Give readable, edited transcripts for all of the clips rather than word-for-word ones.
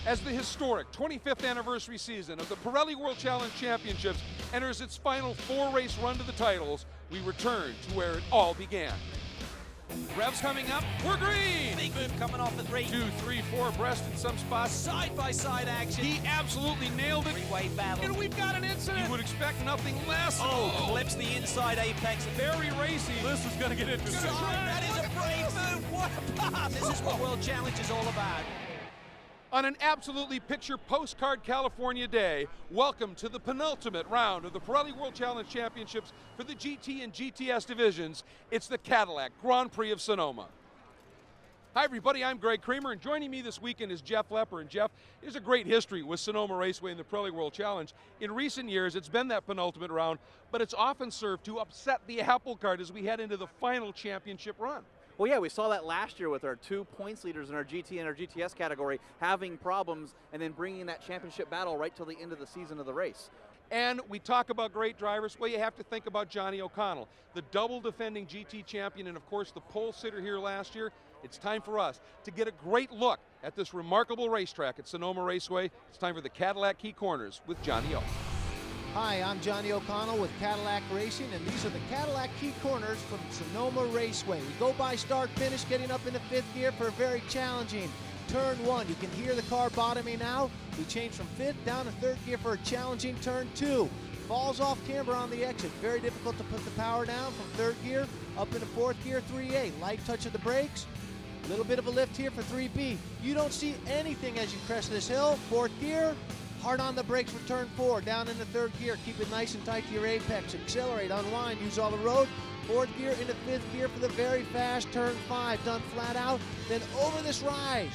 As the historic 25th anniversary season of the Pirelli World Challenge Championships enters its final 4-race run to the titles, we return to where it all began. Revs coming up, we're green! Big move coming off the 3. 2, 3, 4 abreast in some spots. Side-by-side action. He absolutely nailed it. Three-way battle. And we've got an incident. You would expect nothing less. Oh, flips the inside apex. Very racy. This is going to get interesting. That is a brave move. What a pass. This is what World Challenge is all about. On an absolutely picture postcard California day, welcome to the penultimate round of the Pirelli World Challenge Championships for the GT and GTS divisions. It's the Cadillac Grand Prix of Sonoma. Hi everybody, I'm Greg Kramer, and joining me this weekend is Jeff Lepper. And Jeff, there's a great history with Sonoma Raceway and the Pirelli World Challenge. In recent years, it's been that penultimate round, but it's often served to upset the apple cart as we head into the final championship run. Well, yeah, we saw that last year with our 2 points leaders in our GT and our GTS category having problems and then bringing that championship battle right till the end of the season of the race. And we talk about great drivers. Well, you have to think about Johnny O'Connell, the double defending GT champion and, of course, the pole sitter here last year. It's time for us to get a great look at this remarkable racetrack at Sonoma Raceway. It's time for the Cadillac Key Corners with Johnny O. Hi, I'm Johnny O'Connell with Cadillac Racing, and these are the Cadillac Key Corners from Sonoma Raceway. We go by start-finish, getting up in the 5th gear for a very challenging turn 1. You can hear the car bottoming out. We change from 5th down to 3rd gear for a challenging turn 2. Falls off camber on the exit. Very difficult to put the power down from 3rd gear up into 4th gear, 3A. Light touch of the brakes. A little bit of a lift here for 3B. You don't see anything as you crest this hill. 4th gear. Hard on the brakes for turn 4, down into 3rd gear. Keep it nice and tight to your apex. Accelerate, unwind, use all the road. 4th gear into 5th gear for the very fast turn 5. Done flat out, then over this rise.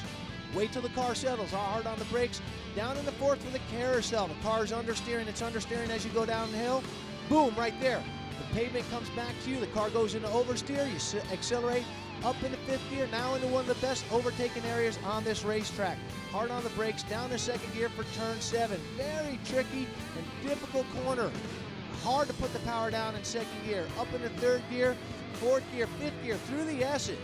Wait till the car settles, hard on the brakes. Down into 4th for the carousel. The car's understeering, it's understeering as you go down the hill. Boom, right there. The pavement comes back to you, the car goes into oversteer, you accelerate up into 5th gear, now into one of the best overtaking areas on this racetrack. Hard on the brakes, down to 2nd gear for turn 7. Very tricky and difficult corner. Hard to put the power down in 2nd gear. Up into 3rd gear, 4th gear, 5th gear, through the S's.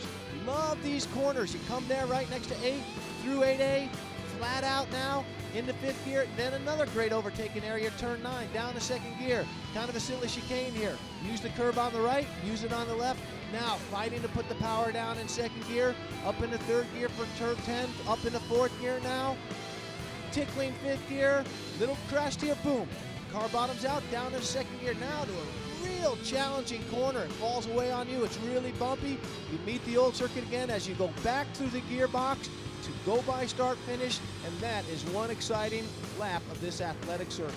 Love these corners. You come there right next to 8, through 8A, flat out now, into 5th gear, then another great overtaking area, turn 9, down to 2nd gear. Kind of a silly chicane here. Use the curb on the right, use it on the left. Now fighting to put the power down in 2nd gear, up into 3rd gear for turn 10, up into 4th gear now. Tickling 5th gear, little crest here, boom. Car bottoms out, down to 2nd gear now to a real challenging corner. It falls away on you, it's really bumpy. You meet the old circuit again as you go back through the gearbox to go by start finish, and that is one exciting lap of this athletic circuit.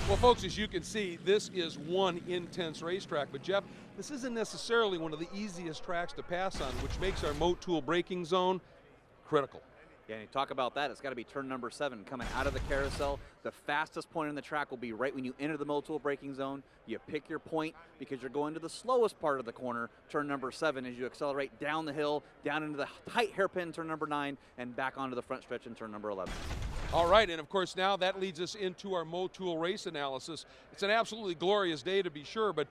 Well, folks, as you can see, this is one intense racetrack. But, Jeff, this isn't necessarily one of the easiest tracks to pass on, which makes our Motul braking zone critical. Yeah, and you talk about that, it's got to be turn number 7 coming out of the carousel. The fastest point in the track will be right when you enter the Motul braking zone. You pick your point because you're going to the slowest part of the corner, turn number 7, as you accelerate down the hill, down into the tight hairpin, turn number 9, and back onto the front stretch in turn number 11. All right, and of course now that leads us into our Motul race analysis. It's an absolutely glorious day to be sure, but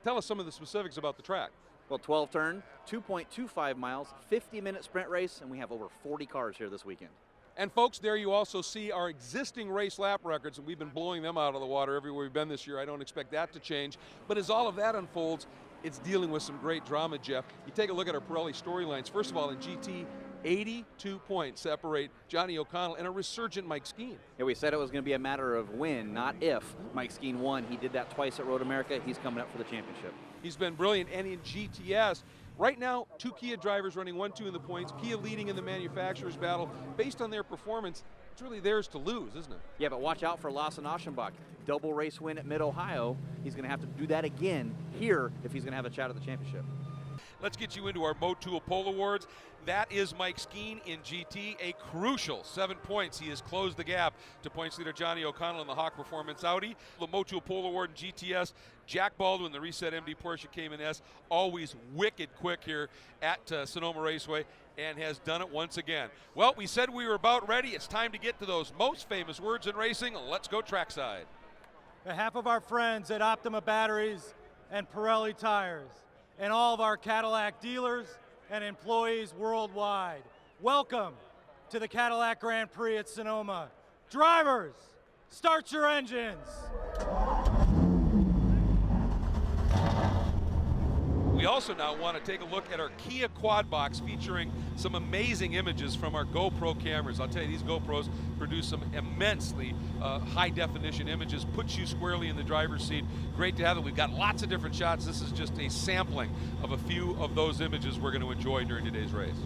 tell us some of the specifics about the track. Well, 12 turn, 2.25 miles, 50-minute sprint race, and we have over 40 cars here this weekend. And folks, there you also see our existing race lap records, and we've been blowing them out of the water everywhere we've been this year. I don't expect that to change. But as all of that unfolds, it's dealing with some great drama, Jeff. You take a look at our Pirelli storylines. First of all, in GT, 82 points separate Johnny O'Connell and a resurgent Mike Skeen. Yeah, we said it was going to be a matter of when, not if. Mike Skeen won. He did that twice at Road America. He's coming up for the championship. He's been brilliant, and in GTS, right now, 2 Kia drivers running 1-2 in the points, Kia leading in the manufacturer's battle. Based on their performance, it's really theirs to lose, isn't it? Yeah, but watch out for Lawson Aschenbach. Double race win at Mid-Ohio. He's going to have to do that again here if he's going to have a shot at the championship. Let's get you into our Motul Pole Awards. That is Mike Skeen in GT, a crucial 7 points. He has closed the gap to points leader Johnny O'Connell in the Hawk Performance Audi. The Motul Pole Award in GTS, Jack Baldwin, the Reset MD Porsche Cayman S, always wicked quick here at Sonoma Raceway, and has done it once again. Well, we said we were about ready. It's time to get to those most famous words in racing. Let's go trackside. On behalf of our friends at Optima Batteries and Pirelli Tires, and all of our Cadillac dealers and employees worldwide, welcome to the Cadillac Grand Prix at Sonoma. Drivers, start your engines. We also now want to take a look at our Kia Quad Box featuring some amazing images from our GoPro cameras. I'll tell you, these GoPros produce some immensely high definition images, puts you squarely in the driver's seat. Great to have them. We've got lots of different shots. This is just a sampling of a few of those images we're going to enjoy during today's race.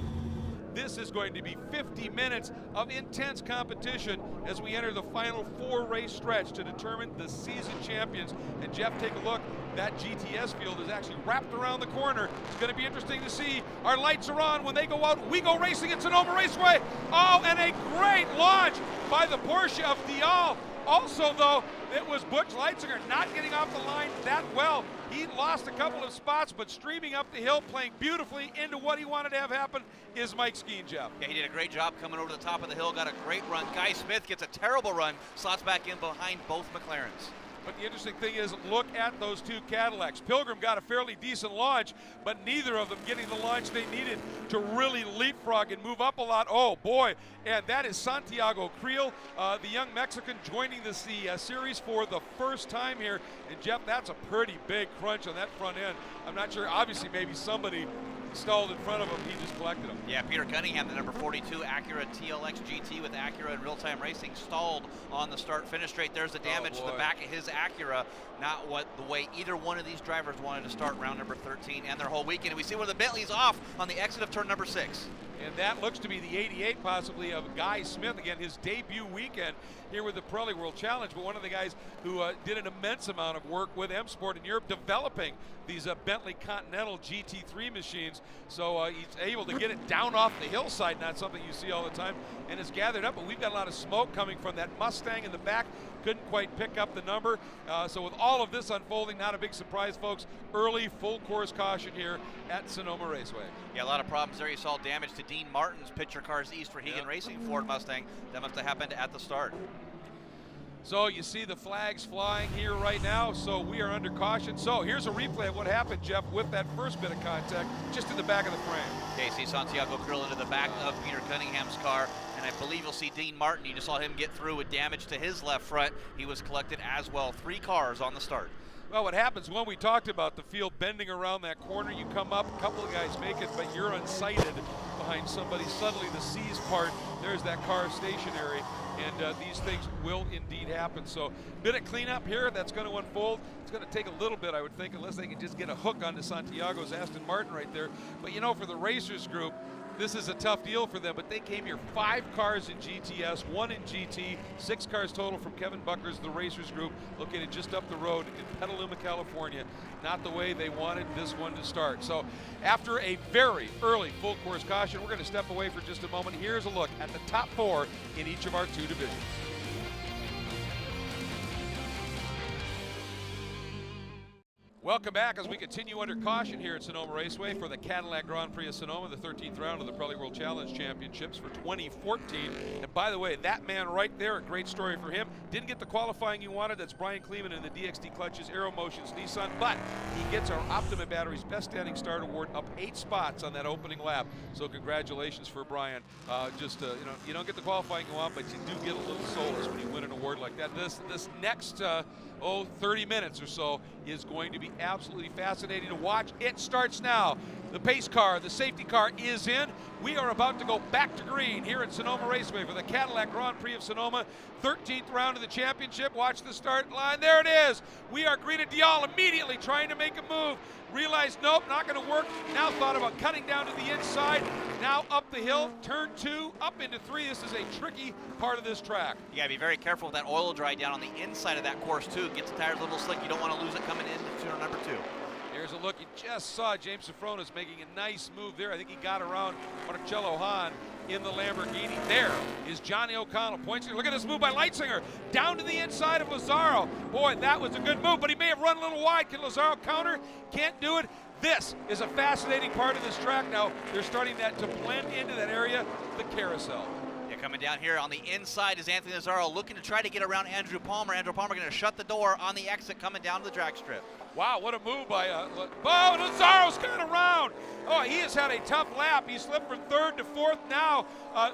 This is going to be 50 minutes of intense competition as we enter the final 4-race stretch to determine the season champions. And Jeff, take a look. That GTS field is actually wrapped around the corner. It's going to be interesting to see. Our lights are on. When they go out, we go racing at Sonoma Raceway. Oh, and a great launch by the Porsche of Dial. Also, though, it was Butch Leitzinger not getting off the line that well. He lost a couple of spots, but streaming up the hill, playing beautifully into what he wanted to have happen is Mike Skeen, Jeff. Yeah, he did a great job coming over to the top of the hill, got a great run. Guy Smith gets a terrible run, slots back in behind both McLarens. But the interesting thing is, look at those two Cadillacs. Pilgrim got a fairly decent launch, but neither of them getting the launch they needed to really leapfrog and move up a lot. Oh, boy. And that is Santiago Creel, the young Mexican, joining the series for the first time here. And, Jeff, that's a pretty big crunch on that front end. I'm not sure. Obviously, maybe somebody stalled in front of him. He just collected him. Yeah, Peter Cunningham, the number 42 Acura TLX GT with Acura in real-time racing, stalled on the start-finish straight. There's the damage to the back of his Acura. Not the way either one of these drivers wanted to start round number 13 and their whole weekend. And we see one of the Bentleys off on the exit of turn number 6. And that looks to be the 88 possibly of Guy Smith. Again, his debut weekend here with the Pirelli World Challenge, but one of the guys who did an immense amount of work with M Sport in Europe developing these Bentley Continental GT3 machines. So he's able to get it down off the hillside, not something you see all the time, and it's gathered up. But we've got a lot of smoke coming from that Mustang in the back. Couldn't quite pick up the number. So with all of this unfolding, not a big surprise, folks. Early full course caution here at Sonoma Raceway. Yeah, a lot of problems there. You saw damage to Dean Martin's picture cars east for Hegan Racing Ford Mustang. That must have happened at the start. So you see the flags flying here right now, so we are under caution. So here's a replay of what happened, Jeff, with that first bit of contact just in the back of the frame. Okay, see Santiago Creel into the back of Peter Cunningham's car, and I believe you'll see Dean Martin. You just saw him get through with damage to his left front. He was collected as well. 3 cars on the start. Well, what happens when we talked about the field bending around that corner, you come up, a couple of guys make it, but you're unsighted behind somebody. Suddenly the C's part, there's that car stationary, and these things will indeed happen. So bit of cleanup here that's going to unfold. It's going to take a little bit, I would think, unless they can just get a hook onto Santiago's Aston Martin right there. But you know, for the racers group, this is a tough deal for them, but they came here 5 cars in GTS, 1 in GT, 6 cars total from Kevin Bucker's The Racers Group, located just up the road in Petaluma, California. Not the way they wanted this one to start. So after a very early full course caution, we're going to step away for just a moment. Here's a look at the top 4 in each of our 2 divisions. Welcome back as we continue under caution here at Sonoma Raceway for the Cadillac Grand Prix of Sonoma, the 13th round of the Pirelli World Challenge Championships for 2014. And by the way, that man right there, a great story for him. Didn't get the qualifying he wanted. That's Brian Kleeman in the DXT Clutches Aero Motions Nissan, but he gets our Optima Batteries Best Standing Start Award up 8 spots on that opening lap. So congratulations for Brian. You know, you don't get the qualifying you want, but you do get a little solace when you win an award like that. This next 30 minutes or so is going to be absolutely fascinating to watch. It starts now. The pace car, the safety car is in. We are about to go back to green here at Sonoma Raceway for the Cadillac Grand Prix of Sonoma. 13th round of the championship. Watch the start line. There it is. We are greeted. Dial immediately trying to make a move. Realized, nope, not going to work. Now thought about cutting down to the inside. Now up the hill, turn 2, up into 3. This is a tricky part of this track. You got to be very careful with that oil dry down on the inside of that course, too. Gets the tires a little slick. You don't want to lose it coming into turn number 2. Here's a look. You just saw James Sofronis making a nice move there. I think he got around Marcello Hahn in the Lamborghini. There is Johnny O'Connell. Points. Look at this move by Leitzinger. Down to the inside of Lazaro. Boy, that was a good move, but he may have run a little wide. Can Lazaro counter? Can't do it. This is a fascinating part of this track now. They're starting that to blend into that area, the carousel. Yeah, Coming down here on the inside is Anthony Lazzaro looking to try to get around Andrew Palmer. Andrew Palmer going to shut the door on the exit coming down to the drag strip. Wow, what a move by Lazzaro's got around. Oh, he has had a tough lap. He slipped from third to fourth. Now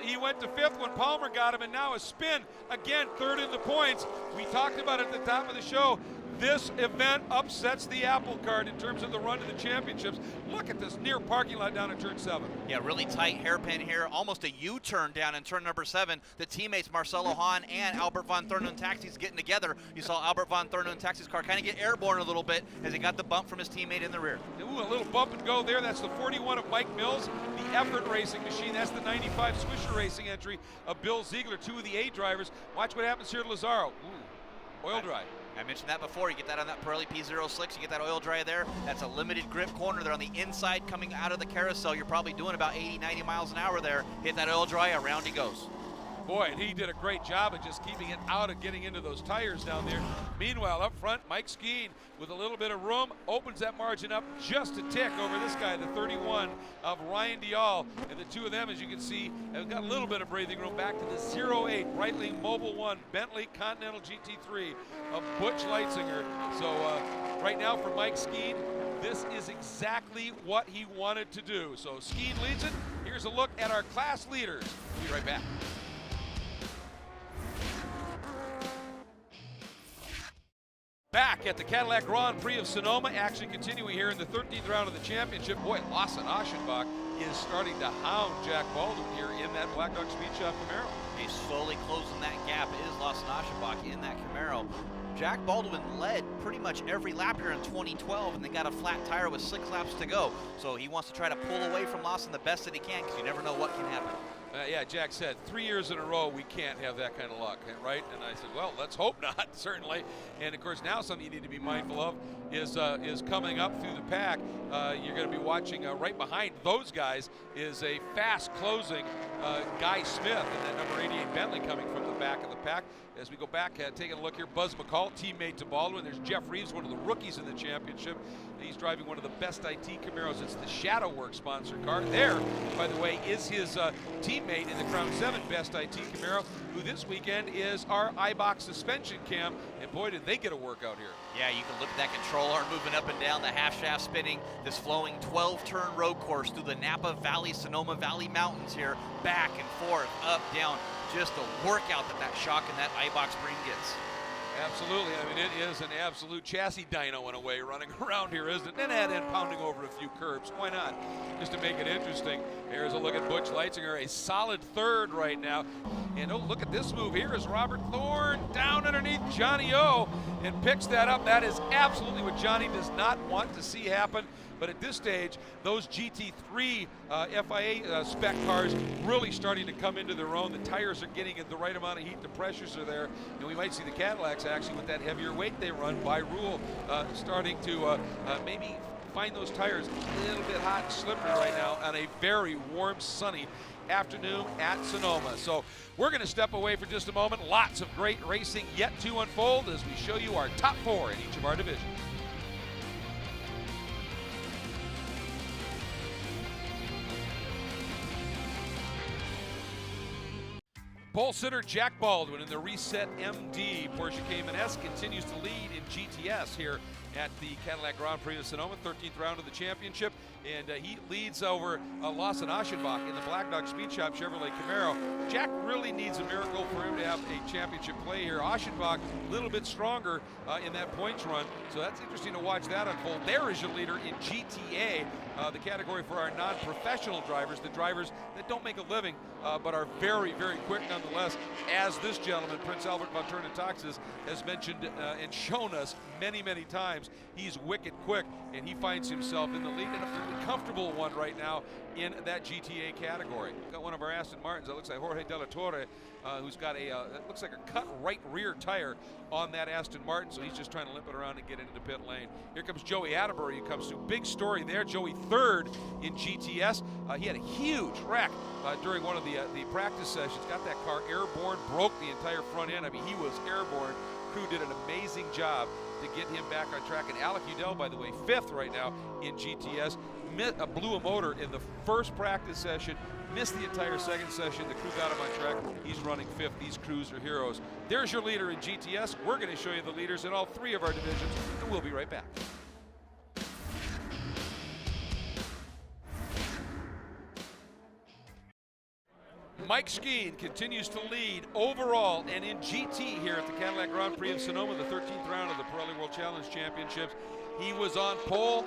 he went to fifth when Palmer got him, and now a spin. Again, third in the points. We talked about it at the top of the show. This event upsets the apple cart in terms of the run to the championships. Look at this near parking lot down at turn 7. Yeah, really tight hairpin here, almost a U-turn down in turn number 7. The teammates Marcelo Hahn and Albert von Thurno Taxis getting together. You saw Albert von Thurno Taxis' car kind of get airborne a little bit as he got the bump from his teammate in the rear. Ooh, a little bump and go there. That's the 41 of Mike Mills, the Effort Racing machine. That's the 95 Swisher Racing entry of Bill Ziegler, 2 of the A drivers. Watch what happens here to Lazzaro. Ooh, oil dry. I mentioned that before. You get that on that Pirelli P06, you get that oil dry there. That's a limited grip corner there on the inside coming out of the carousel. You're probably doing about 80, 90 miles an hour there. Hit that oil dry, around he goes. Boy, and he did a great job of just keeping it out of getting into those tires down there. Meanwhile, up front, Mike Skeen, with a little bit of room, opens that margin up just a tick over this guy, the 31 of Ryan Dial. And the two of them, as you can see, have got a little bit of breathing room back to the 08 Breitling Mobil 1 Bentley Continental GT3 of Butch Leitzinger. So right now for Mike Skeen, this is exactly what he wanted to do. So Skeen leads it. Here's a look at our class leaders. We'll be right back. Back at the Cadillac Grand Prix of Sonoma, action continuing here in the 13th round of the championship. Boy, Lawson Aschenbach is starting to hound Jack Baldwin here in that Black Dog Speed Shop Camaro. He's slowly closing that gap. It is Lawson Aschenbach in that Camaro. Jack Baldwin led pretty much every lap here in 2012, and they got a flat tire with 6 laps to go. So he wants to try to pull away from Lawson the best that he can, because you never know what can happen. Yeah, Jack said 3 years in a row we can't have that kind of luck, right? And I said, well, let's hope not, certainly. And of course, now something you need to be mindful of is coming up through the pack. You're going to be watching right behind those guys is a fast closing Guy Smith and that number 88 Bentley coming from the back of the pack. As we go back, taking a look here, Buzz McCall, teammate to Baldwin. There's Jeff Reeves, one of the rookies in the championship. He's driving one of the best IT Camaros. It's the Shadow Works sponsored car. There, by the way, is his teammate in the Crown 7 best IT Camaro, who this weekend is our iBox suspension cam. And boy, did they get a workout here. Yeah, you can look at that control arm moving up and down, the half shaft spinning, this flowing 12-turn road course through the Napa Valley, Sonoma Valley Mountains here, back and forth, up, down. Just a workout that shock and that iBox spring gets. Absolutely. I mean, it is an absolute chassis dyno in a way running around here, isn't it? And pounding over a few curbs. Why not? Just to make it interesting. Here's a look at Butch Leitzinger, a solid third right now. And oh, look at this move here is Robert Thorne down underneath Johnny O and picks that up. That is absolutely what Johnny does not want to see happen. But at this stage, those GT3 FIA spec cars really starting to come into their own. The tires are getting the right amount of heat. The pressures are there. And we might see the Cadillacs actually with that heavier weight they run by rule starting to maybe find those tires a little bit hot and slippery right now on a very warm, sunny afternoon at Sonoma. So we're going to step away for just a moment. Lots of great racing yet to unfold as we show you our top 4 in each of our divisions. Pole sitter Jack Baldwin in the Reset MD Porsche Cayman S continues to lead in GTS here at the Cadillac Grand Prix of Sonoma, 13th round of the championship. And he leads over Lawson Aschenbach in the Black Dog Speed Shop Chevrolet Camaro. Jack really needs a miracle for him to have a championship play here. Aschenbach a little bit stronger in that points run, so that's interesting to watch that unfold. There is your leader in GTA, the category for our non-professional drivers, the drivers that don't make a living but are very, very quick nonetheless, as this gentleman, Prince Albert von Turnataxis, has mentioned and shown us many, many times. He's wicked quick, and he finds himself in the lead, and a fairly comfortable one right now in that GTA category. Got one of our Aston Martins that looks like Jorge De La Torre, who's got a, that looks like a cut right rear tire on that Aston Martin, so he's just trying to limp it around and get into the pit lane. Here comes Joey Atterbury, who comes through. Big story there. Joey third in GTS. He had a huge wreck during one of the practice sessions. Got that car airborne, broke the entire front end. I mean, he was airborne. crew did an amazing job to get him back on track. And Alec Udell, by the way, 5th right now in GTS, blew a motor in the first practice session, missed the entire second session. The crew got him on track. He's running 5th. These crews are heroes. There's your leader in GTS. We're going to show you the leaders in all 3 of our divisions, and we'll be right back. Mike Skeen continues to lead overall and in GT here at the Cadillac Grand Prix of Sonoma, the 13th round of the Pirelli World Challenge Championships. He was on pole.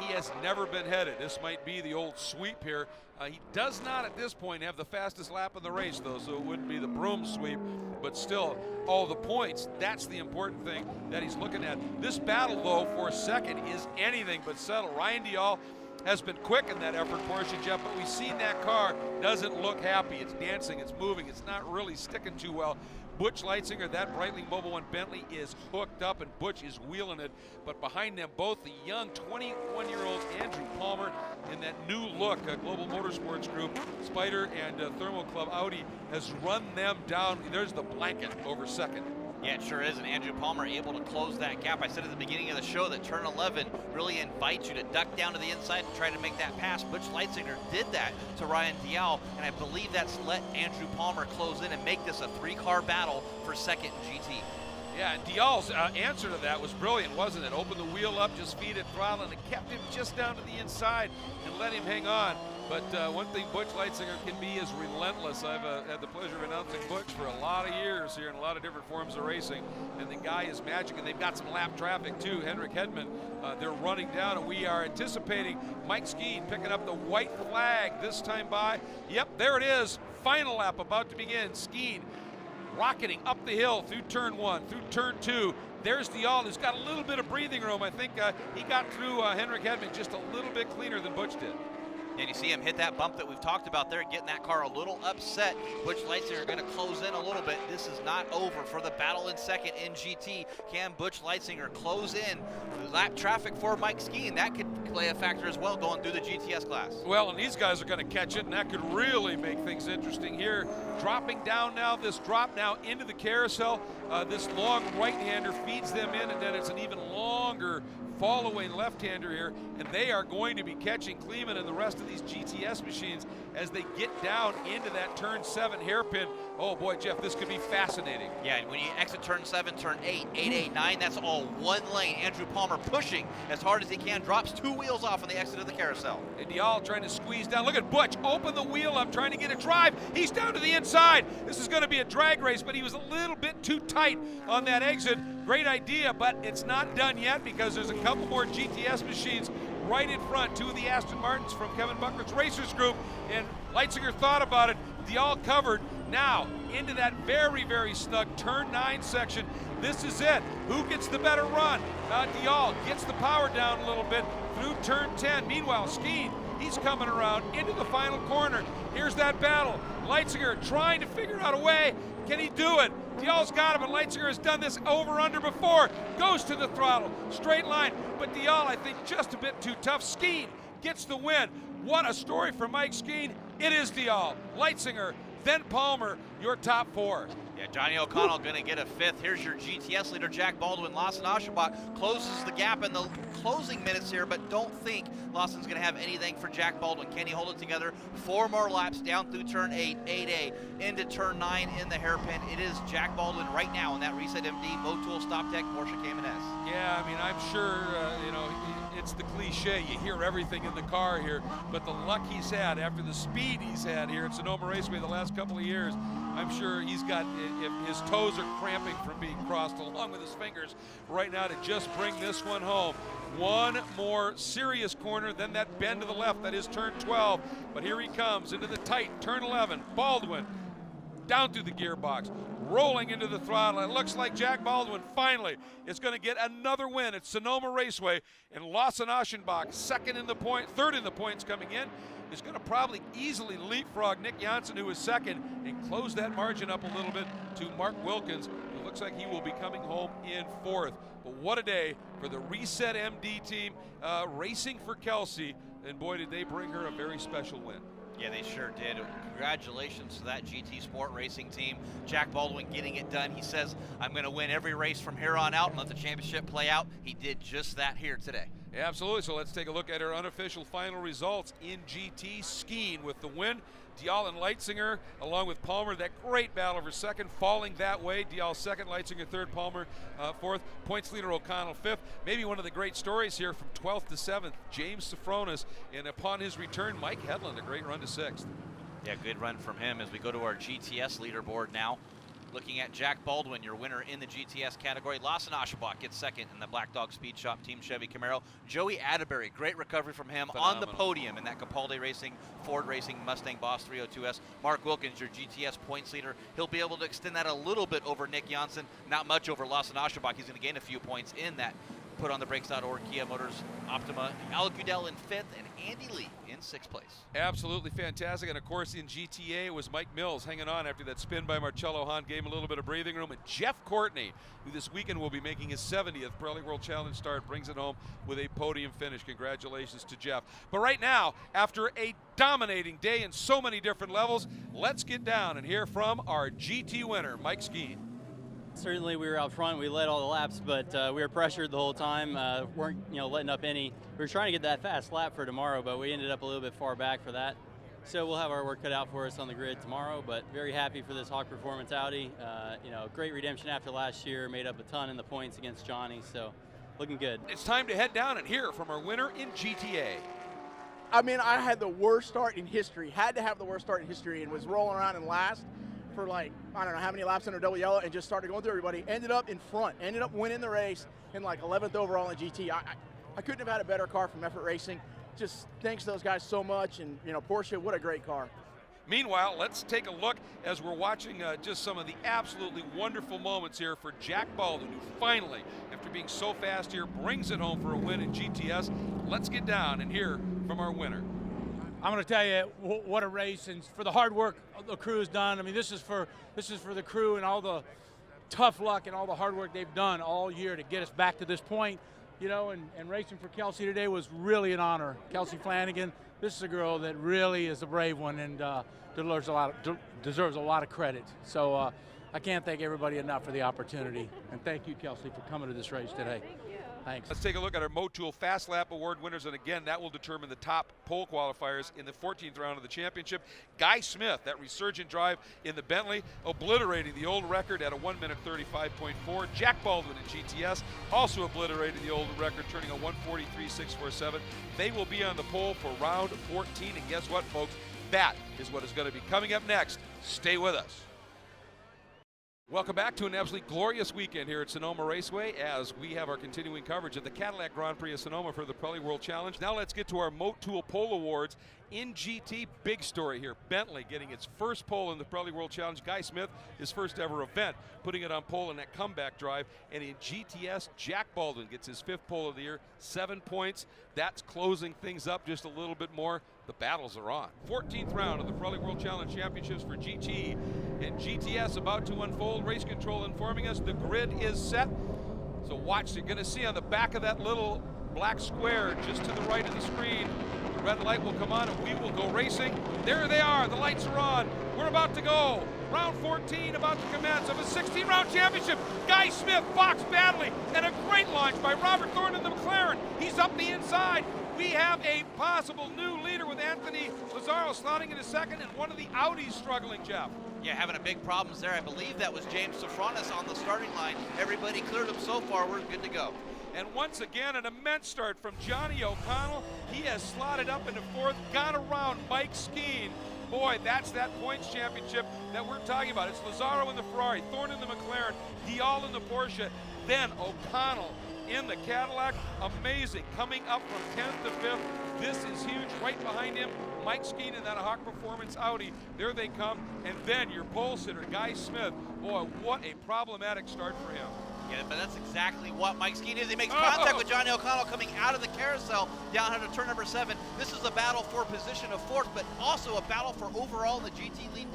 He has never been headed. This might be the old sweep here. He does not at this point have the fastest lap in the race, though, so it wouldn't be the broom sweep, but still, all the points, that's the important thing that he's looking at. This battle, though, for second is anything but settled. Ryan Dial has been quick in that effort, Porsche, Jeff, but we've seen that car doesn't look happy. It's dancing, it's moving, it's not really sticking too well. Butch Leitzinger, that Breitling Mobile One Bentley, is hooked up, and Butch is wheeling it. But behind them both, the young 21-year-old Andrew Palmer in that new look Global Motorsports Group, Spider and Thermal Club Audi has run them down. There's the blanket over second. Yeah, it sure is, and Andrew Palmer able to close that gap. I said at the beginning of the show that turn 11 really invites you to duck down to the inside and try to make that pass. Butch Leitzinger did that to Ryan Dial, and I believe that's let Andrew Palmer close in and make this a 3-car battle for second in GT. Yeah, and Dial's answer to that was brilliant, wasn't it? Open the wheel up, just feed it throttle, and it kept him just down to the inside and let him hang on. But one thing Butch Leitzinger can be is relentless. I've had the pleasure of announcing Butch for a lot of years here in a lot of different forms of racing, and the guy is magic, and they've got some lap traffic too. Henrik Hedman, they're running down, and we are anticipating Mike Skeen picking up the white flag this time by. Yep, there it is. Final lap about to begin. Skeen rocketing up the hill through turn 1, through turn 2. There's Dial, who's got a little bit of breathing room. I think he got through Henrik Hedman just a little bit cleaner than Butch did. And you see him hit that bump that we've talked about there, getting that car a little upset. Butch Leitzinger going to close in a little bit. This is not over for the battle in second in GT. Can Butch Leitzinger close in lap traffic for Mike Skeen? That could play a factor as well going through the GTS class. Well, and these guys are going to catch it, and that could really make things interesting here. Dropping down now, this drop now into the carousel. This long right-hander feeds them in, and then it's an even longer following left-hander here, and they are going to be catching Kleeman and the rest of these GTS machines as they get down into that turn 7 hairpin. Oh boy, Jeff, this could be fascinating. Yeah, when you exit turn 7, turn 8, 8, 8, 9, that's all one lane. Andrew Palmer pushing as hard as he can, drops 2 wheels off on the exit of the carousel. And Dial trying to squeeze down. Look at Butch, open the wheel up, trying to get a drive. He's down to the inside. This is going to be a drag race, but he was a little bit too tight on that exit. Great idea, but it's not done yet because there's a couple more GTS machines right in front. 2 of the Aston Martins from Kevin Buckler's Racers Group, and Leitzinger thought about it. Dial covered. Now into that very, very snug turn 9 section. This is it. Who gets the better run? Dial gets the power down a little bit through turn 10. Meanwhile, Skeen, he's coming around into the final corner. Here's that battle. Leitzinger trying to figure out a way. Can he do it? Dial's got him, and Leitzinger has done this over-under before. Goes to the throttle, straight line. But Dial, I think, just a bit too tough. Skeen gets the win. What a story for Mike Skeen. It is Dial, Leitzinger, then Palmer, your top 4. Yeah, Johnny O'Connell going to get a 5th. Here's your GTS leader, Jack Baldwin. Lawson Aschenbach closes the gap in the closing minutes here, but don't think Lawson's going to have anything for Jack Baldwin. Can he hold it together? 4 more laps down through turn 8, 8A, into turn 9 in the hairpin. It is Jack Baldwin right now in that Reset MD Motul Stop Tech Porsche Cayman S. Yeah, I mean, I'm sure, it's the cliche. You hear everything in the car here, but the luck he's had after the speed he's had here at Sonoma Raceway the last couple of years, I'm sure he's got, if his toes are cramping from being crossed along with his fingers right now to just bring this one home. One more serious corner, then that bend to the left, that is turn 12. But here he comes into the tight turn 11. Baldwin down through the gearbox, rolling into the throttle. It looks like Jack Baldwin finally is going to get another win at Sonoma Raceway, and Lawson Aschenbach, third in the points coming in, is going to probably easily leapfrog Nick Janssen, who is second, and close that margin up a little bit to Mark Wilkins, who looks like he will be coming home in 4th. But what a day for the Reset MD team, racing for Kelsey, and boy, did they bring her a very special win. Yeah, they sure did. Congratulations to that GT Sport Racing team. Jack Baldwin getting it done. He says, I'm going to win every race from here on out and let the championship play out. He did just that here today. Yeah, absolutely. So let's take a look at our unofficial final results in GT. Skeen with the win. Dial and Leitzinger along with Palmer. That great battle for second, falling that way. Dial second, Leitzinger third, Palmer fourth. Points leader O'Connell fifth. Maybe one of the great stories here from 12th to 7th, James Safronis. And upon his return, Mike Hedlund, a great run to 6th. Yeah, good run from him as we go to our GTS leaderboard now. Looking at Jack Baldwin, your winner in the GTS category. Lawson Ashabach gets second in the Black Dog Speed Shop Team Chevy Camaro. Joey Atterbury, great recovery from him. Phenomenal. On the podium in that Capaldi Racing, Ford Racing, Mustang Boss 302S. Mark Wilkins, your GTS points leader. He'll be able to extend that a little bit over Nick Janssen, not much over Lawson Ashabach. He's going to gain a few points in that PutOnTheBrakes.org Kia Motors Optima. Al Gudel in 5th and Andy Lee in 6th place. Absolutely fantastic. And of course in GTA it was Mike Mills hanging on after that spin by Marcello Hahn, gave him a little bit of breathing room. And Jeff Courtney, who this weekend will be making his 70th Pirelli World Challenge start, brings it home with a podium finish. Congratulations to Jeff. But right now, after a dominating day in so many different levels, let's get down and hear from our GT winner, Mike Skeen. Certainly we were out front, we led all the laps, but we were pressured the whole time, weren't letting up any. We were trying to get that fast lap for tomorrow, but we ended up a little bit far back for that. So we'll have our work cut out for us on the grid tomorrow, but very happy for this Hawk Performance Audi. Great redemption after last year, made up a ton in the points against Johnny, so looking good. It's time to head down and hear from our winner in GTA. I mean, I had the worst start in history, had to have the worst start in history, and was rolling around in last for like, I don't know how many laps under double yellow, and just started going through everybody. Ended up in front, ended up winning the race in like 11th overall in GT. I couldn't have had a better car from Effort Racing. Just thanks to those guys so much, and Porsche, what a great car. Meanwhile, let's take a look as we're watching just some of the absolutely wonderful moments here for Jack Baldwin, who finally, after being so fast here, brings it home for a win in GTS. Let's get down and hear from our winner. I'm going to tell you what a race, and for the hard work the crew has done. I mean, this is for the crew and all the tough luck and all the hard work they've done all year to get us back to this point. And racing for Kelsey today was really an honor. Kelsey Flanagan, this is a girl that really is a brave one and deserves a lot of credit. So I can't thank everybody enough for the opportunity. And thank you, Kelsey, for coming to this race today. Thanks. Let's take a look at our Motul Fast Lap Award winners, and again, that will determine the top pole qualifiers in the 14th round of the championship. Guy Smith, that resurgent drive in the Bentley, obliterating the old record at a 1:35.4. Jack Baldwin in GTS, also obliterating the old record, turning a 1:43.647. They will be on the pole for round 14, and guess what, folks? That is what is going to be coming up next. Stay with us. Welcome back to an absolutely glorious weekend here at Sonoma Raceway as we have our continuing coverage of the Cadillac Grand Prix of Sonoma for the Pirelli World Challenge. Now let's get to our Motul Pole Awards. In GT, big story here. Bentley getting its first pole in the Pirelli World Challenge. Guy Smith, his first ever event, putting it on pole in that comeback drive. And in GTS, Jack Baldwin gets his 5th pole of the year, 7 points. That's closing things up just a little bit more. The battles are on. 14th round of the Pirelli World Challenge Championships for GT. And GTS about to unfold. Race control informing us the grid is set. So watch, you're going to see on the back of that little black square just to the right of the screen, the red light will come on and we will go racing. There they are, the lights are on. We're about to go. Round 14 about to commence of a 16-round championship. Guy Smith, Fox battling, and a great launch by Robert Thorne in the McLaren. He's up the inside. We have a possible new leader with Anthony Lazzaro slotting into second, and one of the Audis struggling, Jeff. Yeah, having a big problems there. I believe that was James Safronis on the starting line. Everybody cleared him so far. We're good to go. And once again, an immense start from Johnny O'Connell. He has slotted up into 4th, gone around Mike Skeen. Boy, that's that points championship that we're talking about. It's Lazzaro in the Ferrari, Thorne in the McLaren, Dial in the Porsche, then O'Connell in the Cadillac. Amazing, coming up from 10th to 5th. This is huge. Right behind him, Mike Skeen in that Hawk Performance Audi. There they come. And then your pole sitter, Guy Smith. Boy, what a problematic start for him. Yeah, but that's exactly what Mike Skeen is. He makes contact with Johnny O'Connell coming out of the carousel down into turn number 7. This is a battle for position of 4th, but also a battle for overall in the GT lead.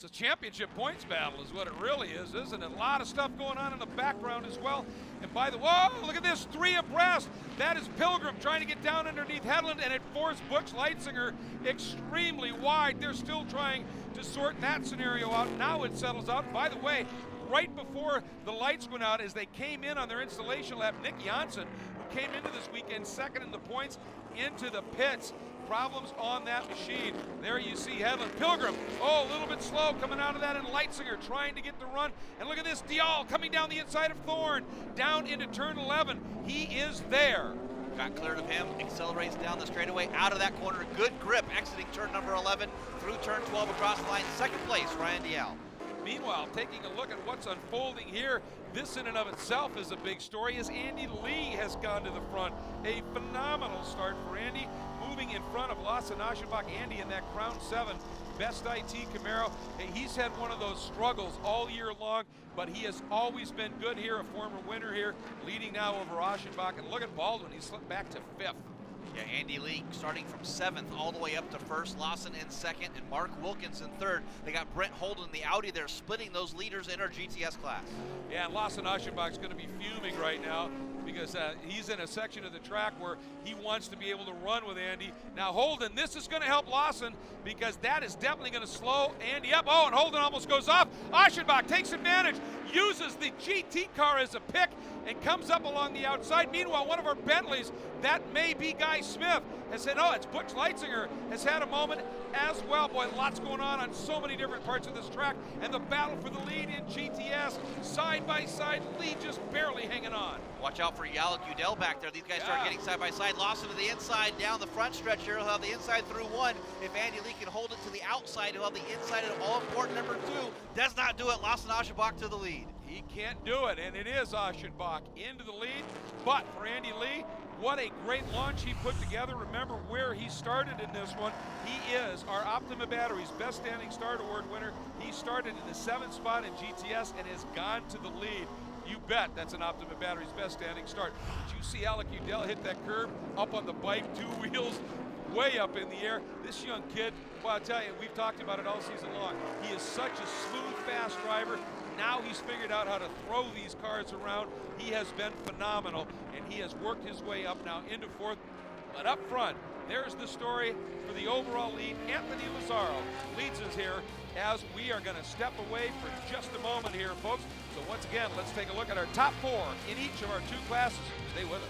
It's a championship points battle is what it really is, isn't it? A lot of stuff going on in the background as well. And by the way, whoa, look at this, 3 abreast. That is Pilgrim trying to get down underneath Hedlund, and it forced Butch Leitzinger extremely wide. They're still trying to sort that scenario out. Now it settles out. By the way, right before the lights went out as they came in on their installation lap, Nick Janssen, who came into this weekend second in the points, into the pits. Problems on that machine. There you see Hedlund. Pilgrim, oh, a little bit slow coming out of that, and Leitzinger trying to get the run. And look at this, Dial coming down the inside of Thorne, down into turn 11. He is there. Got cleared of him, accelerates down the straightaway, out of that corner. Good grip, exiting turn number 11, through turn 12 across the line. Second place, Ryan Dial. Meanwhile, taking a look at what's unfolding here, this in and of itself is a big story as Andy Lee has gone to the front. A phenomenal start for Andy, moving in front of Lasse Aschenbach. Andy in that Crown 7, best IT Camaro. He's had one of those struggles all year long, but he has always been good here, a former winner here, leading now over Aschenbach. And look at Baldwin, he slipped back to 5th. Yeah, Andy Lee starting from 7th all the way up to 1st, Lawson in 2nd, and Mark Wilkins in 3rd. They got Brent Holden in the Audi. They're splitting those leaders in our GTS class. Yeah, and Lasse Aschenbach's going to be fuming right now because he's in a section of the track where he wants to be able to run with Andy. Now Holden, this is going to help Lawson because that is definitely going to slow Andy up. Oh, and Holden almost goes off. Aschenbach takes advantage, uses the GT car as a pick, and comes up along the outside. Meanwhile, one of our Bentleys, that may be Guy Smith, has said, oh, it's Butch Leitzinger, has had a moment as well. Boy, lots going on so many different parts of this track. And the battle for the lead in GTS, side by side, Lee just barely hanging on. Watch out for Yalek Udell back there. These guys start getting side by side. Lawson to the inside, down the front stretch here. He'll have the inside through 1. If Andy Lee can hold it to the outside, he'll have the inside at all-important number 2. Does not do it. Lasse Aschenbach to the lead. He can't do it, and it is Aschenbach into the lead. But for Andy Lee, what a great launch he put together. Remember where he started in this one. He is our Optima Batteries Best Standing Start Award winner. He started in the 7th spot in GTS and has gone to the lead. You bet that's an Optima Batteries Best Standing Start. Did you see Yalek Udell hit that curb up on the bike, 2 wheels, way up in the air? This young kid, well, I'll tell you, we've talked about it all season long. He is such a smooth, fast driver. Now he's figured out how to throw these cars around. He has been phenomenal, and he has worked his way up now into 4th. But up front, there's the story for the overall lead. Anthony Lazzaro leads us here as we are going to step away for just a moment here, folks. So once again, let's take a look at our top 4 in each of our 2 classes. Stay with us.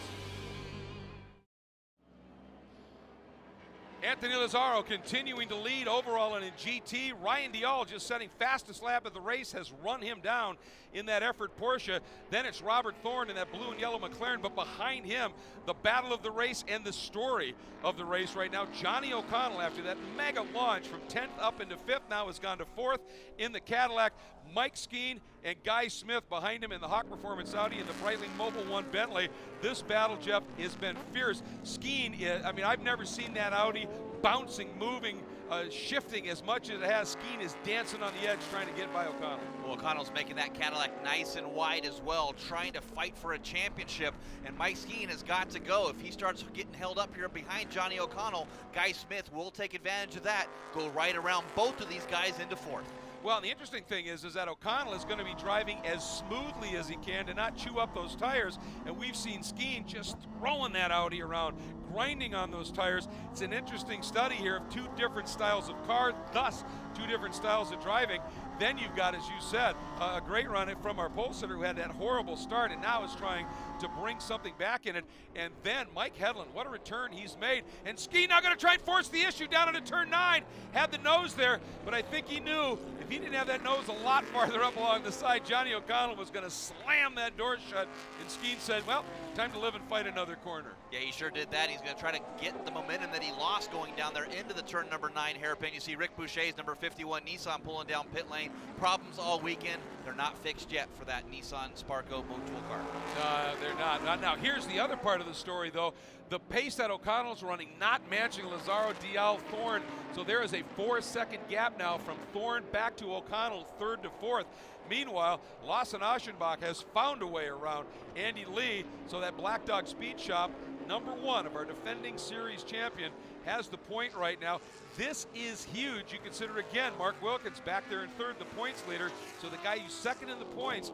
Anthony Lazzaro continuing to lead overall in a GT. Ryan Dial just setting fastest lap of the race, has run him down in that effort Porsche. Then it's Robert Thorne in that blue and yellow McLaren, but behind him, the battle of the race and the story of the race right now, Johnny O'Connell, after that mega launch from 10th up into 5th, now has gone to 4th in the Cadillac. Mike Skeen and Guy Smith behind him in the Hawk Performance Audi and the Breitling Mobile 1 Bentley. This battle, Jeff, has been fierce. Skeen, I mean, I've never seen that Audi bouncing, moving, shifting as much as it has. Skeen is dancing on the edge trying to get by O'Connell. Well, O'Connell's making that Cadillac nice and wide as well, trying to fight for a championship, and Mike Skeen has got to go. If he starts getting held up here behind Johnny O'Connell, Guy Smith will take advantage of that, go right around both of these guys into 4th. Well, and the interesting thing is that O'Connell is going to be driving as smoothly as he can to not chew up those tires, and we've seen Skeen just throwing that Audi around, grinding on those tires. It's an interesting study here of 2 different styles of car, thus 2 different styles of driving. Then you've got, as you said, a great run from our pole sitter who had that horrible start and now is trying to bring something back in it. And then Mike Hedlund, what a return he's made. And Skeen now going to try and force the issue down into turn 9. Had the nose there, but I think he knew if he didn't have that nose a lot farther up along the side, Johnny O'Connell was going to slam that door shut. And Skeen said, well, time to live and fight another corner. Yeah, he sure did that. He's going to try to get the momentum that he lost going down there into the turn number 9 hairpin. You see Rick Boucher's number 51 Nissan pulling down pit lane. Problems all weekend. They're not fixed yet for that Nissan Sparco Motul car. They're not. Now, here's the other part of the story, though. The pace that O'Connell's running, not matching Lazzaro, Dial, Thorne. So there is a 4-second gap now from Thorne back to O'Connell, 3rd to 4th. Meanwhile, Lasse Aschenbach has found a way around Andy Lee, so that Black Dog Speed Shop, number 1 of our defending series champion, has the point right now. This is huge. You consider, again, Mark Wilkins back there in third, the points leader. So the guy who's second in the points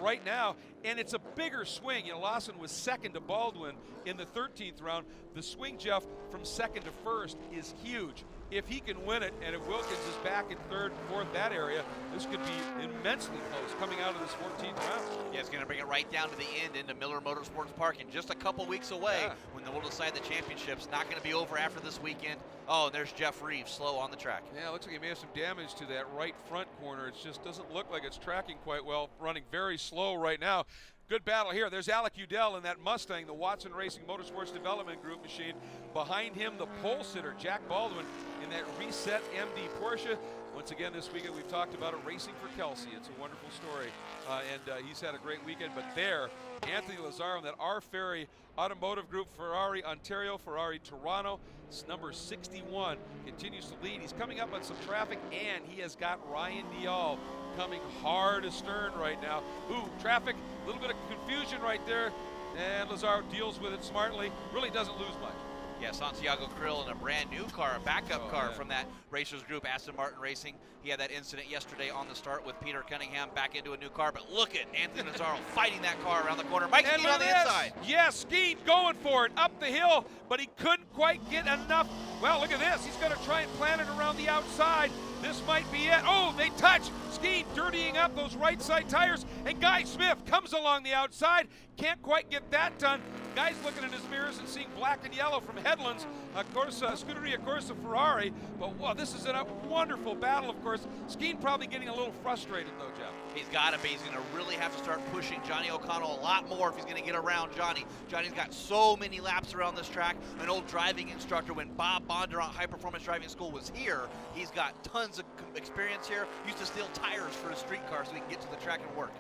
right now, and it's a bigger swing. You know, Lawson was second to Baldwin in the 13th round. The swing, Jeff, from second to first is huge. If he can win it, and if Wilkins is back in third, fourth, that area, this could be immensely close coming out of this 14th round. Yeah, it's going to bring it right down to the end into Miller Motorsports Park in just a couple weeks away when we'll decide the championship's not going to be over after this weekend. Oh, and there's Jeff Reeves slow on the track. Yeah, it looks like he may have some damage to that right front corner. It just doesn't look like it's tracking quite well, running very slow right now. Good battle here. There's Alec Udell in that Mustang, the Watson Racing Motorsports Development Group machine. Behind him, the pole sitter, Jack Baldwin, in that Reset MD Porsche. Once again, this weekend we've talked about it, racing for Kelsey. It's a wonderful story, and he's had a great weekend. But there, Anthony Lazzaro in that R. Ferry Automotive Group, Ferrari Ontario, Ferrari Toronto, number 61, continues to lead. He's coming up on some traffic, and he has got Ryan Dial coming hard astern right now. Ooh, traffic, a little bit of confusion right there, and Lazzaro deals with it smartly, really doesn't lose much. Yeah, Santiago Krill in a brand new car, a backup car from that Racers Group, Aston Martin Racing. He had that incident yesterday on the start with Peter Cunningham back into a new car, but look at Anthony Lazzaro fighting that car around the corner. Mike Skeet on the inside. Yes, Skeet going for it up the hill, but he couldn't quite get enough. Well, look at this. He's going to try and plant it around the outside. This might be it. Oh, they touch. Skeet dirtying up those right side tires, and Guy Smith comes along the outside. Can't quite get that done. Guy's looking in his mirrors and seeing black and yellow from Headlands, Scuderia Corsa Ferrari. But wow, this is a wonderful battle, of course. Skeet probably getting a little frustrated, though, Jeff. He's got to be. He's going to really have to start pushing Johnny O'Connell a lot more if he's going to get around Johnny. Johnny's got so many laps around this track. An old driving instructor when Bob Bondurant High Performance Driving School was here. He's got tons of experience here. Used to steal tires for his street car so he can get to the track and work.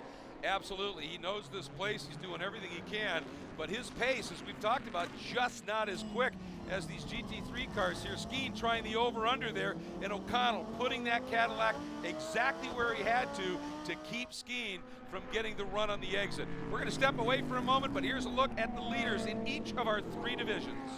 Absolutely. He knows this place. He's doing everything he can. But his pace, as we've talked about, just not as quick as these GT3 cars here. Skeen trying the over-under there, and O'Connell putting that Cadillac exactly where he had to keep Skeen from getting the run on the exit. We're going to step away for a moment, but here's a look at the leaders in each of our three divisions.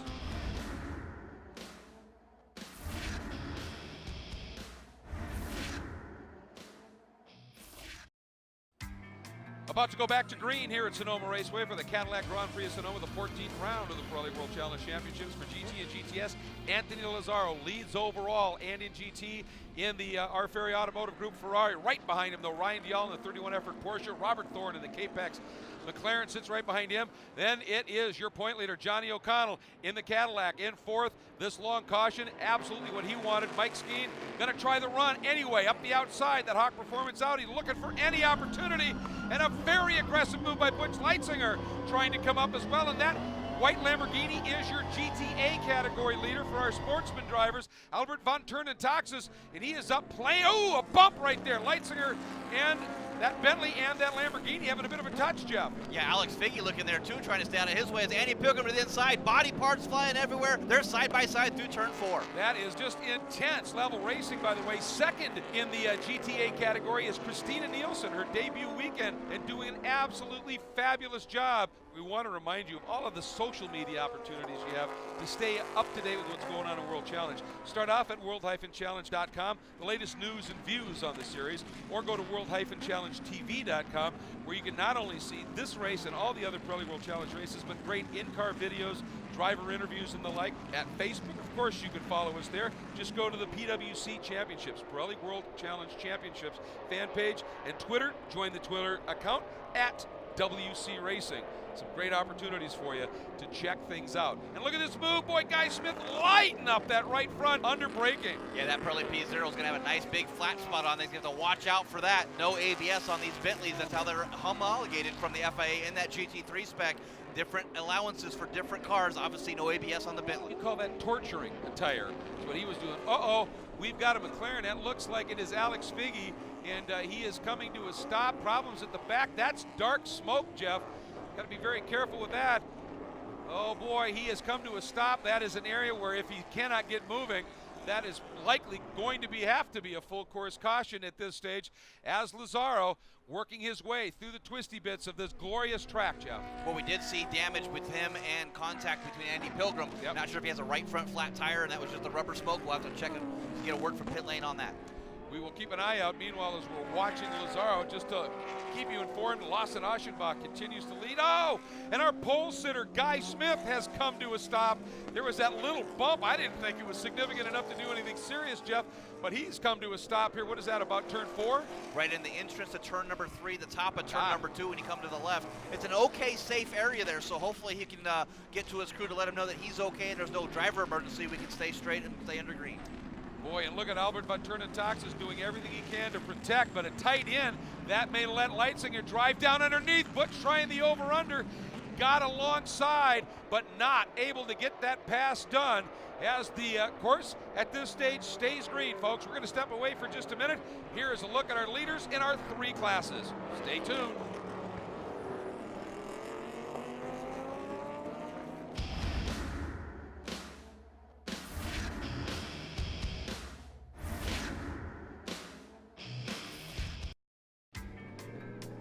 About to go back to green here at Sonoma Raceway for the Cadillac Grand Prix of Sonoma, the 14th round of the Pirelli World Challenge Championships for GT and GTS. Anthony Lazzaro leads overall and in GT in the R. Ferry Automotive Group Ferrari. Right behind him, though, Ryan Dial in the 31 effort Porsche. Robert Thorne in the Capex McLaren sits right behind him. Then it is your point leader, Johnny O'Connell, in the Cadillac in fourth. This long caution, absolutely what he wanted. Mike Skeen gonna try the run anyway, up the outside, that Hawk Performance Audi, looking for any opportunity, and a very aggressive move by Butch Leitzinger, trying to come up as well, and that white Lamborghini is your GTA category leader for our sportsman drivers, Albert von Turnentaxis, and he is up playing, oh, a bump right there. Leitzinger and that Bentley and that Lamborghini having a bit of a touch, Jeff. Yeah, Alex Figge looking there too, trying to stay out of his way as Andy Pilgrim to the inside, body parts flying everywhere. They're side by side through turn 4. That is just intense level racing, by the way. Second in the GTA category is Christina Nielsen, her debut weekend, and doing an absolutely fabulous job. We want to remind you of all of the social media opportunities you have to stay up to date with what's going on in World Challenge. Start off at world-challenge.com, the latest news and views on the series, or go to world-challengetv.com, where you can not only see this race and all the other Pirelli World Challenge races, but great in-car videos, driver interviews and the like. At Facebook, of course, you can follow us there. Just go to the PWC Championships, Pirelli World Challenge Championships fan page, and Twitter, join the Twitter account at WC Racing. Some great opportunities for you to check things out. And look at this move, boy, Guy Smith lighting up that right front under braking. Yeah, that Pirelli P0 is going to have a nice big flat spot on. They're going to have to watch out for that. No ABS on these Bentleys. That's how they're homologated from the FIA in that GT3 spec. Different allowances for different cars. Obviously, no ABS on the Bentley. You call that torturing a tire. That's what he was doing. Uh-oh, we've got a McLaren. That looks like it is Alex Figge, and he is coming to a stop. Problems at the back. That's dark smoke, Jeff. Got to be very careful with that. Oh boy, he has come to a stop. That is an area where if he cannot get moving, that is likely going to have to be a full course caution at this stage, as Lazaro working his way through the twisty bits of this glorious track, Jeff. Well, we did see damage with him and contact between Andy Pilgrim. Yep. Not sure if he has a right front flat tire, and that was just the rubber smoke. We'll have to check and get a word from pit lane on that. We will keep an eye out. Meanwhile, as we're watching Lazaro, just to keep you informed, Lawson Aschenbach continues to lead. Oh, and our pole sitter, Guy Smith, has come to a stop. There was that little bump. I didn't think it was significant enough to do anything serious, Jeff, but he's come to a stop here. What is that, about turn 4? Right in the entrance to turn number 3, the top of turn number 2 when you come to the left. It's an okay, safe area there, so hopefully he can get to his crew to let him know that he's okay and there's no driver emergency. We can stay straight and stay under green. Boy, and look at Albert Van Toorn-Tax is doing everything he can to protect, but a tight end, that may let Leitzinger drive down underneath. Butch trying the over-under, got alongside, but not able to get that pass done as the course at this stage stays green, folks. We're going to step away for just a minute. Here is a look at our leaders in our 3 classes. Stay tuned.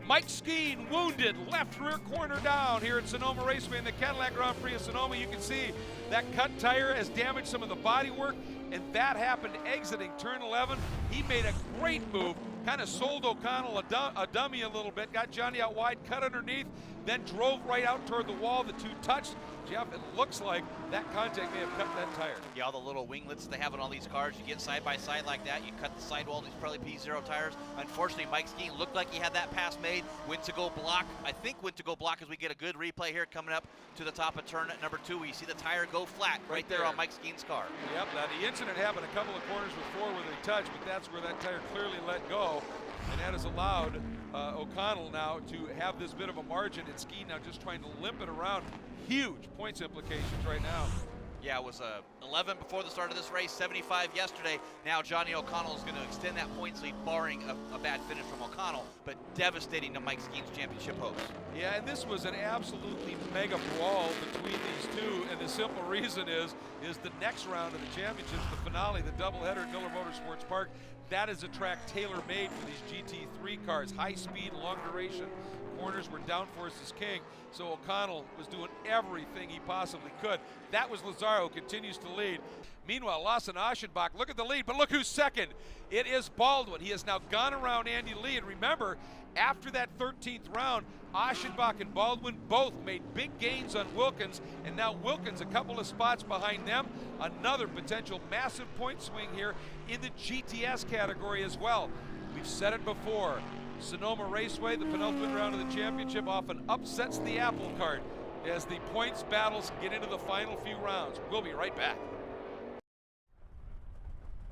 Mike Skeen wounded, left rear corner down here at Sonoma Raceway in the Cadillac Grand Prix of Sonoma. You can see that cut tire has damaged some of the bodywork, and that happened exiting turn 11. He made a great move, kind of sold O'Connell a dummy a little bit, got Johnny out wide, cut underneath, then drove right out toward the wall. The 2 touched. Jeff, it looks like that contact may have cut that tire. Yeah, all the little winglets they have on all these cars, you get side by side like that, you cut the sidewall, these Pirelli P0 tires. Unfortunately, Mike Skeen looked like he had that pass made, went to go block. I think went to go block as we get a good replay here coming up to the top of turn at number 2. You see the tire go flat right there on Mike Skeen's car. Yep, now the incident happened a couple of corners before where they touched, but that's where that tire clearly let go. And that has allowed O'Connell now to have this bit of a margin, and Skeen now just trying to limp it around. Huge points implications right now. Yeah, it was 11 before the start of this race, 75 yesterday. Now Johnny O'Connell is going to extend that points lead, barring a bad finish from O'Connell, but devastating to Mike Skeen's championship hopes. Yeah, and this was an absolutely mega brawl between these two, and the simple reason is the next round of the championships, the finale, the doubleheader at Miller Motorsports Park. That is a track tailor-made for these GT3 cars, high speed, long duration. Corners where downforce is king, so O'Connell was doing everything he possibly could. That was Lazaro, continues to lead. Meanwhile, Lawson Aschenbach, look at the lead, but look who's second. It is Baldwin. He has now gone around Andy Lee, and remember, after that 13th round, Aschenbach and Baldwin both made big gains on Wilkins, and now Wilkins a couple of spots behind them. Another potential massive point swing here in the GTS category as well. We've said it before. Sonoma Raceway, the penultimate round of the championship, often upsets the apple cart as the points battles get into the final few rounds. We'll be right back.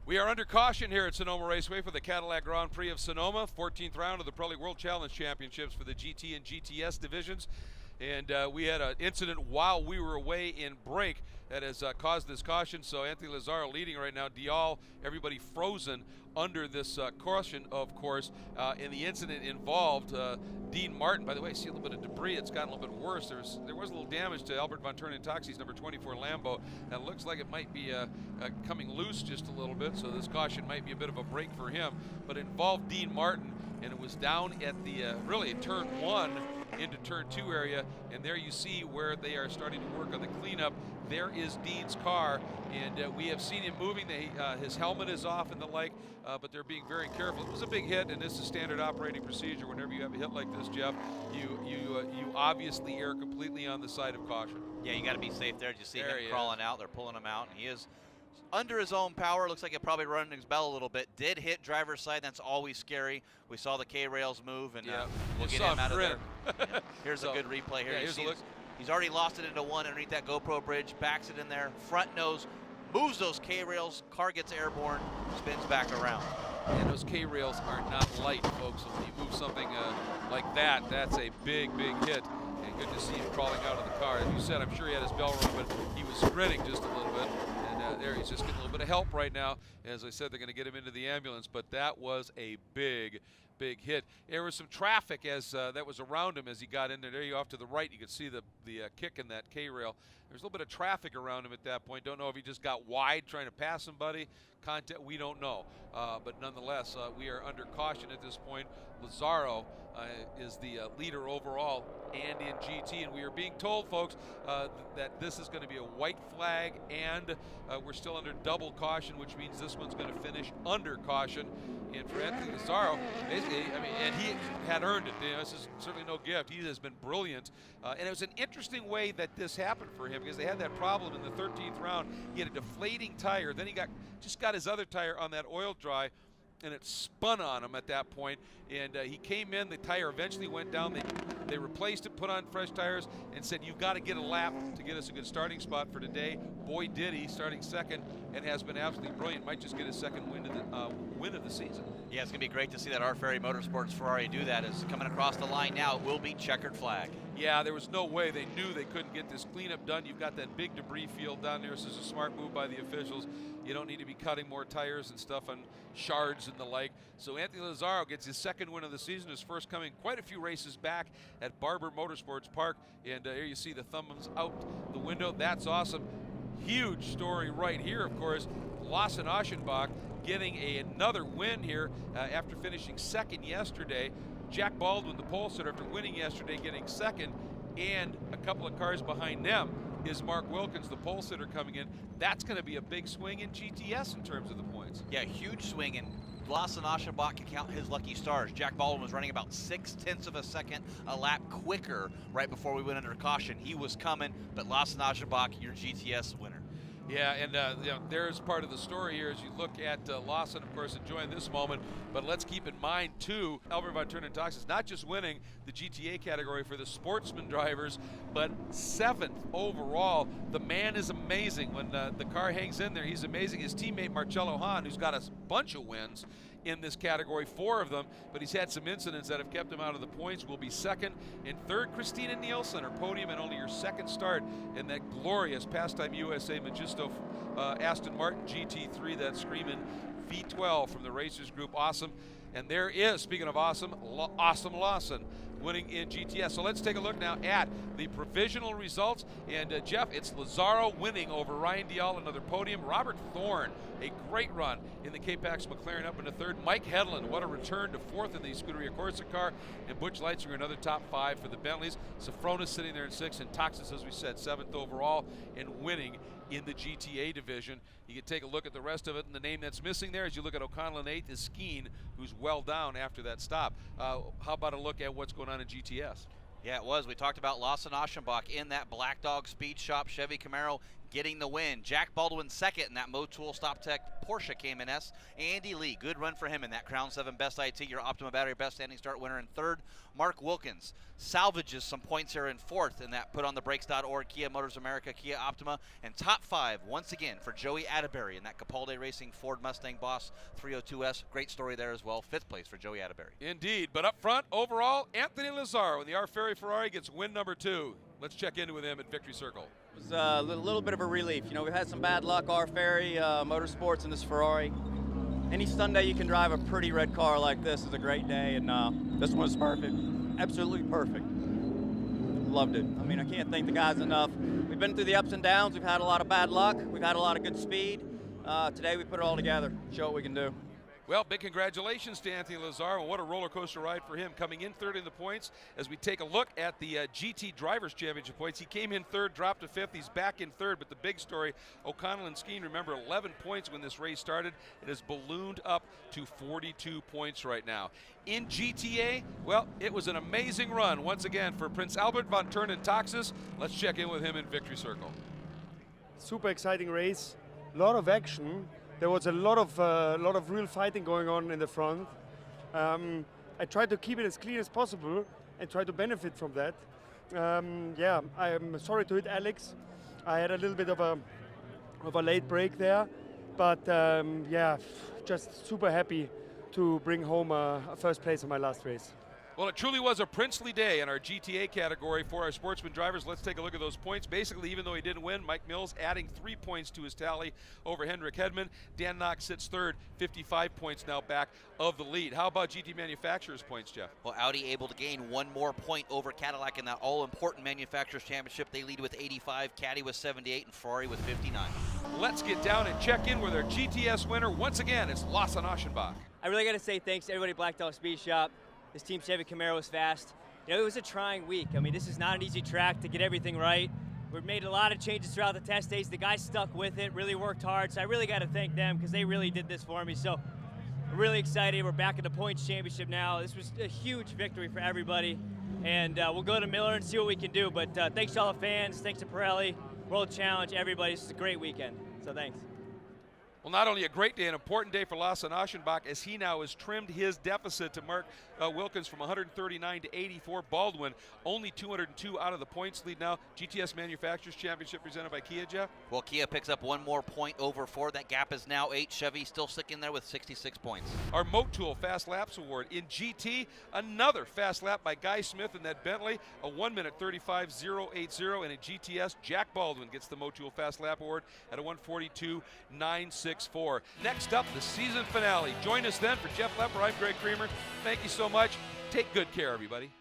We are under caution here at Sonoma Raceway for the Cadillac Grand Prix of Sonoma, 14th round of the Pirelli World Challenge Championships for the GT and GTS divisions. And we had an incident while we were away in break that has caused this caution. So Anthony Lazaro leading right now. Dial, everybody frozen under this caution, of course. And the incident involved Dean Martin. By the way, I see a little bit of debris. It's gotten a little bit worse. There was a little damage to Albert Van Toorn-Tax's number 24 Lambo. And it looks like it might be coming loose just a little bit. So this caution might be a bit of a break for him. But it involved Dean Martin, and it was down at the really turn 1 into turn 2 area, and there you see where they are starting to work on the cleanup. There is Dean's car, and we have seen him moving. His helmet is off and the like, but they're being very careful. It was a big hit, and this is standard operating procedure. Whenever you have a hit like this, Jeff, you obviously err completely on the side of caution. Yeah, you got to be safe there. You see him crawling out. They're pulling him out, and he is under his own power. Looks like he'll probably run his bell a little bit. Did hit driver's side. That's always scary. We saw the K-rails move, and we'll get him out of there. Here's a good replay here. Yeah, he's already lost it into one underneath that GoPro bridge, backs it in there, front nose, moves those K-rails, car gets airborne, spins back around. And those K-rails are not light, folks. So when you move something like that, that's a big, big hit. And good to see him crawling out of the car. As you said, I'm sure he had his bell rung, but he was grinning just a little bit. And there he's just getting a little bit of help right now. As I said, they're going to get him into the ambulance, but that was a big, big hit. There was some traffic as that was around him as he got in there. There you off to the right, you could see the kick in that K-rail. There's a little bit of traffic around him at that point. Don't know if he just got wide trying to pass somebody. Contact, we don't know. But nonetheless, we are under caution at this point. Lazzaro is the leader overall and in GT, and we are being told, folks, that this is going to be a white flag, and we're still under double caution, which means this one's going to finish under caution. And for Anthony Lazzaro, basically, I mean, and he had earned it. You know, this is certainly no gift. He has been brilliant, and it was an interesting way that this happened for him because they had that problem in the 13th round. He had a deflating tire, then he just got his other tire on that oil dry, and it spun on him at that point, and he came in. The tire eventually went down. They replaced it, put on fresh tires, and said, you've got to get a lap to get us a good starting spot for today. Boy, did he, starting second, and has been absolutely brilliant. Might just get his second win of the season. Yeah, it's going to be great to see that R. Ferry Motorsports Ferrari do that. As coming across the line now, it will be checkered flag. Yeah, there was no way. They knew they couldn't get this cleanup done. You've got that big debris field down there. This is a smart move by the officials. You don't need to be cutting more tires and stuff on shards and the like. So Anthony Lazzaro gets his second win of the season, his first coming quite a few races back at Barber Motorsports Park. And here you see the thumbs out the window. That's awesome. Huge story right here, of course. Lawson Aschenbach getting another win here after finishing second yesterday. Jack Baldwin, the pole sitter, after winning yesterday, getting second, and a couple of cars behind them is Mark Wilkins, the pole sitter, coming in. That's going to be a big swing in GTS in terms of the points. Yeah, huge swing, and Lawson Aschenbach can count his lucky stars. Jack Baldwin was running about 0.6 of a second a lap quicker right before we went under caution. He was coming, but Lawson Aschenbach, your GTS winner. Yeah, and you know, there's part of the story here as you look at Lawson, of course, enjoying this moment. But let's keep in mind, too, Albert Von Turner Toxis not just winning the GTA category for the sportsman drivers, but 7th overall. The man is amazing. When the car hangs in there, he's amazing. His teammate Marcello Hahn, who's got a bunch of wins in this category, 4 of them, but he's had some incidents that have kept him out of the points, will be second. In third, Christina Nielsen, her podium and only her second start in that glorious Pastime USA Magisto Aston Martin GT3, that screaming V12 from the Racers Group. Awesome. And there is, speaking of awesome, Awesome Lawson winning in GTS. So let's take a look now at the provisional results. And Jeff, it's Lazzaro winning over Ryan Dial, another podium. Robert Thorne, a great run in the K-Pax McLaren up into third. Mike Hedlund, what a return to fourth in the Scuderia Corsa car. And Butch Leitzinger, another top 5 for the Bentleys. Safronis sitting there in 6th, and Toxis, as we said, 7th overall and winning in the GTA division. You can take a look at the rest of it, and the name that's missing there as you look at O'Connell in 8th is Skeen, who's well down after that stop. How about a look at what's going on in GTS? Yeah, it was. We talked about Lawson Aschenbach in that Black Dog Speed Shop Chevy Camaro getting the win. Jack Baldwin second in that Motul Stop Tech Porsche Cayman S. Andy Lee, good run for him in that Crown 7 Best IT, your Optima Battery Best Standing Start winner in third. Mark Wilkins salvages some points here in fourth in that PutOnTheBrakes.org Kia Motors America Kia Optima. And top 5 once again for Joey Atterbury in that Capaldi Racing Ford Mustang Boss 302S. Great story there as well. 5th place for Joey Atterbury. Indeed, but up front, overall, Anthony Lazzaro in the R. Ferry Ferrari gets win number 2. Let's check in with him at Victory Circle. It was a little bit of a relief. You know, we've had some bad luck, R. Ferry, Motorsports, and this Ferrari. Any Sunday you can drive a pretty red car like this is a great day, and this one was perfect. Absolutely perfect. Loved it. I mean, I can't thank the guys enough. We've been through the ups and downs. We've had a lot of bad luck. We've had a lot of good speed. Today we put it all together, show what we can do. Well, big congratulations to Anthony Lazzaro, and what a roller coaster ride for him, coming in third in the points. As we take a look at the GT Drivers' Championship points, he came in third, dropped to 5th. He's back in third, but the big story, O'Connell and Skeen, remember, 11 points when this race started. It has ballooned up to 42 points right now. In GTA, well, it was an amazing run once again for Prince Albert Von Turner Toxis. Let's check in with him in Victory Circle. Super exciting race, a lot of action. There was a lot of real fighting going on in the front. I tried to keep it as clean as possible and try to benefit from that. Yeah, I'm sorry to hit Alex. I had a little bit of a late break there, but yeah, just super happy to bring home a first place in my last race. Well, it truly was a princely day in our GTA category for our sportsman drivers. Let's take a look at those points. Basically, even though he didn't win, Mike Mills adding 3 points to his tally over Hendrik Hedman. Dan Knox sits third, 55 points now back of the lead. How about GT Manufacturers points, Jeff? Well, Audi able to gain 1 more point over Cadillac in that all-important Manufacturers Championship. They lead with 85, Caddy with 78, and Ferrari with 59. Let's get down and check in with our GTS winner. Once again, it's Lawson Aschenbach. I really got to say thanks to everybody at Black Dog Speed Shop. This Team Chevy Camaro was fast. You know, it was a trying week. I mean, this is not an easy track to get everything right. We've made a lot of changes throughout the test days. The guys stuck with it, really worked hard. So I really got to thank them because they really did this for me. So I'm really excited. We're back in the points championship now. This was a huge victory for everybody. And we'll go to Miller and see what we can do. But thanks to all the fans. Thanks to Pirelli, World Challenge, everybody. This is a great weekend. So thanks. Well, not only a great day, an important day for Lawson Aschenbach as he now has trimmed his deficit to Mark Wilkins from 139 to 84. Baldwin only 202 out of the points lead now. GTS Manufacturers Championship presented by Kia, Jeff. Well, Kia picks up 1 more point over Ford. That gap is now 8. Chevy still sticking there with 66 points. Our Motul Fast Laps Award in GT, another fast lap by Guy Smith in that Bentley, a 1:35.080, and in GTS, Jack Baldwin gets the Motul Fast Lap Award at a 1:42.964. Next up, the season finale. Join us then. For Jeff Lepper, I'm Greg Creamer. Thank you so much. Take good care, everybody.